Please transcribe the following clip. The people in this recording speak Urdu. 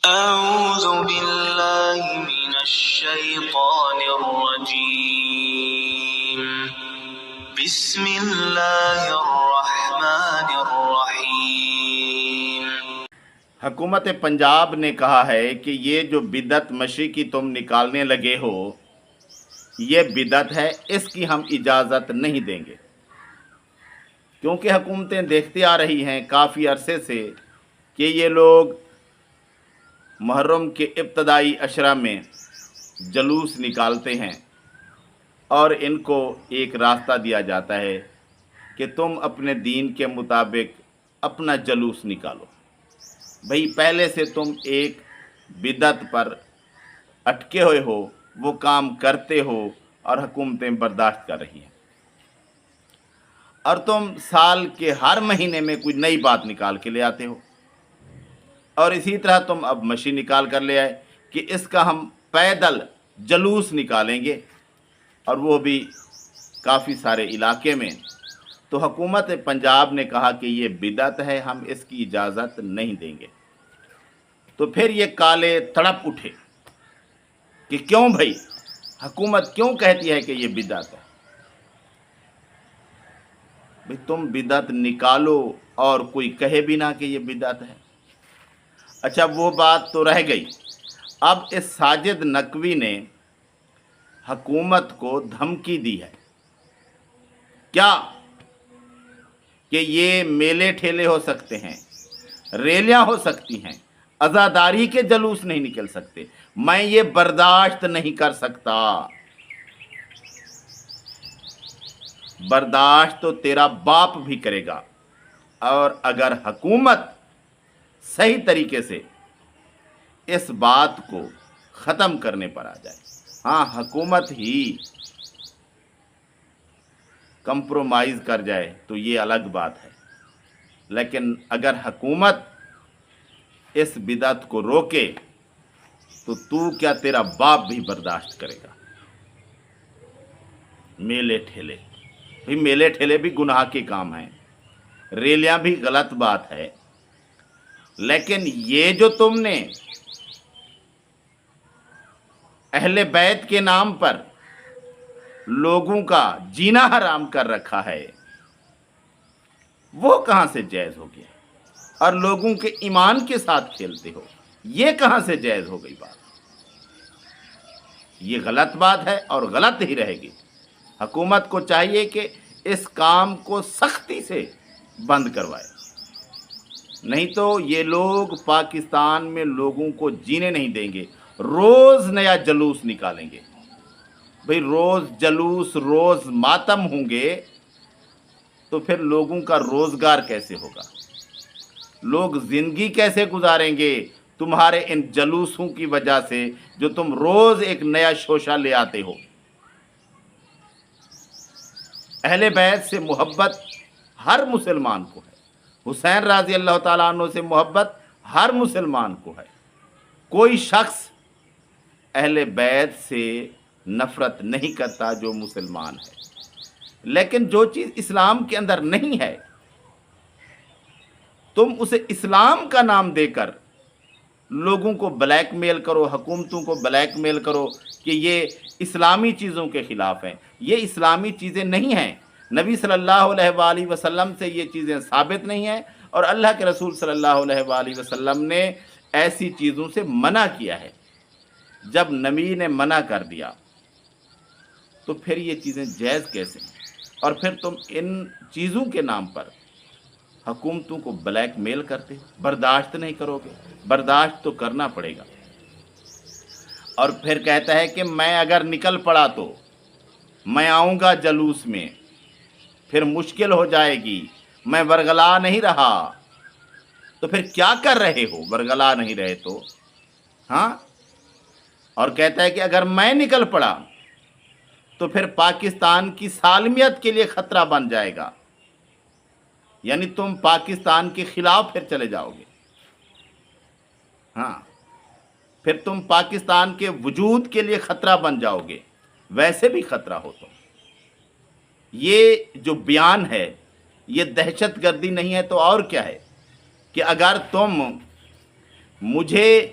أعوذ بالله من الشيطان الرجيم بسم الله الرحمن الرحیم۔ حکومت پنجاب نے کہا ہے کہ یہ جو بدعت مشی کی تم نکالنے لگے ہو یہ بدعت ہے، اس کی ہم اجازت نہیں دیں گے، کیونکہ حکومتیں دیکھتی آ رہی ہیں کافی عرصے سے کہ یہ لوگ محرم کے ابتدائی عشرہ میں جلوس نکالتے ہیں اور ان کو ایک راستہ دیا جاتا ہے کہ تم اپنے دین کے مطابق اپنا جلوس نکالو۔ بھئی پہلے سے تم ایک بدعت پر اٹکے ہوئے ہو، وہ کام کرتے ہو اور حکومتیں برداشت کر رہی ہیں، اور تم سال کے ہر مہینے میں کوئی نئی بات نکال کے لے آتے ہو، اور اسی طرح تم اب مشی نکال کر لے آئے کہ اس کا ہم پیدل جلوس نکالیں گے، اور وہ بھی کافی سارے علاقے میں۔ تو حکومت پنجاب نے کہا کہ یہ بدعت ہے، ہم اس کی اجازت نہیں دیں گے۔ تو پھر یہ کالے تڑپ اٹھے کہ کیوں بھائی، حکومت کیوں کہتی ہے کہ یہ بدعت ہے؟ بھئی تم بدعت نکالو اور کوئی کہے بھی نہ کہ یہ بدعت ہے۔ اچھا وہ بات تو رہ گئی، اب اس ساجد نقوی نے حکومت کو دھمکی دی ہے، کیا کہ یہ میلے ٹھیلے ہو سکتے ہیں، ریلیاں ہو سکتی ہیں، عزاداری کے جلوس نہیں نکل سکتے، میں یہ برداشت نہیں کر سکتا۔ برداشت تو تیرا باپ بھی کرے گا، اور اگر حکومت صحیح طریقے سے اس بات کو ختم کرنے پر آ جائے، ہاں حکومت ہی کمپرومائز کر جائے تو یہ الگ بات ہے، لیکن اگر حکومت اس بدعت کو روکے تو کیا تیرا باپ بھی برداشت کرے گا۔ میلے ٹھیلے بھی، میلے ٹھیلے بھی گناہ کے کام ہیں، ریلیاں بھی غلط بات ہے، لیکن یہ جو تم نے اہل بیت کے نام پر لوگوں کا جینا حرام کر رکھا ہے، وہ کہاں سے جائز ہو گیا؟ اور لوگوں کے ایمان کے ساتھ کھیلتے ہو، یہ کہاں سے جائز ہو گئی بات؟ یہ غلط بات ہے اور غلط ہی رہے گی۔ حکومت کو چاہیے کہ اس کام کو سختی سے بند کروائے، نہیں تو یہ لوگ پاکستان میں لوگوں کو جینے نہیں دیں گے، روز نیا جلوس نکالیں گے۔ بھئی روز جلوس، روز ماتم ہوں گے تو پھر لوگوں کا روزگار کیسے ہوگا؟ لوگ زندگی کیسے گزاریں گے تمہارے ان جلوسوں کی وجہ سے جو تم روز ایک نیا شوشہ لے آتے ہو؟ اہل بیت سے محبت ہر مسلمان کو ہے، حسین رضی اللہ تعالیٰ عنہ سے محبت ہر مسلمان کو ہے، کوئی شخص اہل بیت سے نفرت نہیں کرتا جو مسلمان ہے، لیکن جو چیز اسلام کے اندر نہیں ہے تم اسے اسلام کا نام دے کر لوگوں کو بلیک میل کرو، حکومتوں کو بلیک میل کرو کہ یہ اسلامی چیزوں کے خلاف ہیں۔ یہ اسلامی چیزیں نہیں ہیں، نبی صلی اللہ علیہ وآلہ وسلم سے یہ چیزیں ثابت نہیں ہیں، اور اللہ کے رسول صلی اللہ علیہ وآلہ وسلم نے ایسی چیزوں سے منع کیا ہے۔ جب نبی نے منع کر دیا تو پھر یہ چیزیں جائز کیسے ہیں؟ اور پھر تم ان چیزوں کے نام پر حکومتوں کو بلیک میل کرتے ہو، برداشت نہیں کرو گے؟ برداشت تو کرنا پڑے گا۔ اور پھر کہتا ہے کہ میں اگر نکل پڑا تو میں آؤں گا جلوس میں، پھر مشکل ہو جائے گی، میں ورغلا نہیں رہا۔ تو پھر کیا کر رہے ہو ورغلا نہیں رہے تو؟ ہاں، اور کہتا ہے کہ اگر میں نکل پڑا تو پھر پاکستان کی سالمیت کے لیے خطرہ بن جائے گا، یعنی تم پاکستان کے خلاف پھر چلے جاؤ گے، ہاں پھر تم پاکستان کے وجود کے لیے خطرہ بن جاؤ گے، ویسے بھی خطرہ ہو تم۔ یہ جو بیان ہے یہ دہشت گردی نہیں ہے تو اور کیا ہے؟ کہ اگر تم مجھے